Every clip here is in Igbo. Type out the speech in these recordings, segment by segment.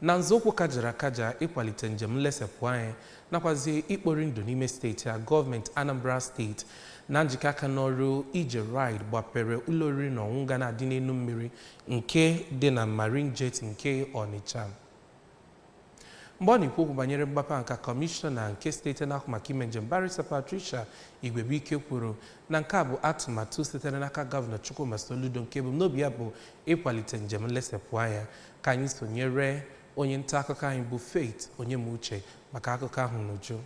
na nzọụkwụ kajara akaja ịkwalite njem nlesapụ anya nakwazi ikpori ndụ n'ime steeti a gọọmenti Anambra steeti na njikọ aka n'ọrụ ije ride gbapere ụlọ oriri na ọṅụṅụ ga na-adị n'elu mmiri nke dị na Marine Jet nke Ọnịcha. Mgbe ọ na-ekwu okwu banyere mgbapa nka kọmishọna nke steeti na-ahụ maka ime njem Barrister Patricia Igwebuike kwuru na nke a bụ atụmatụ sitere n'aka gọvanọ Chukwuma Soludo nke ebumnobi ya bụ ịkwalite njem nlesapụ anya. Ka anyị sonyere onye nta akụkọ anyị bụ Faith Onyemuche maka akụkọ ahụ n'uju.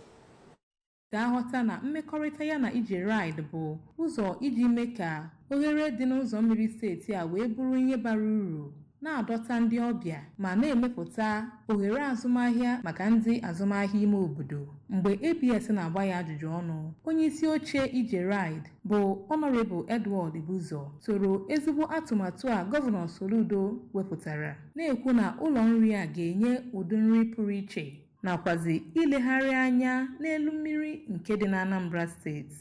Ga-aghọta na mmekọrịta ya na ije ride bụ ụzọ iji mee ka oghere dị n'ụzọ mmiri steeti a wee bụrụ ihe bara uru, na-adọta ndị ọbịa ma na-emepụta oghere azụmahịa maka ndị azụmahịa ime obodo. Mgbe ABS na-agba ya ajụjụ ọnụ, onye isi oche ije ride bụ Honorable Edward Ibuzo toro ezigbo atụmatụ a gọvanọ Soludo wepụtara, na-ekwu na ụlọ nri a ga-enye ụdị nri pụrụ iche nakwazi ilegharị anya n'elu mmiri nke dị na Anambra steeti.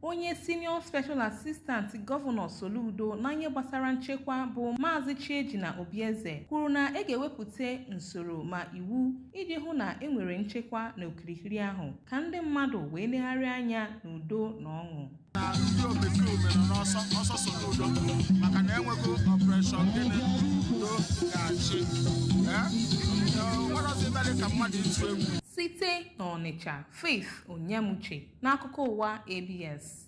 Onye Senior Special Assistant Gọvanọ Soludo na ihe gbasara nchekwa bụ Maazị Chiejina Obieze kwuru na ga-ewepụta usoro ma iwu iji hụ na enwere nchekwa n'okirikiri ahụ ka ndị mmadụ wee legharị anya n'udo na ọṅụ. Ndị omekome nọ n'ọsọ Soludo maka na enwego ọpụreshọn gịnị udo ga-achị nwere ọzọ ịbịa ka mmadụ ịtụ egwu. Site n'Ọnịcha, Faith Onyemuche n'akụkọ ụwa ABS.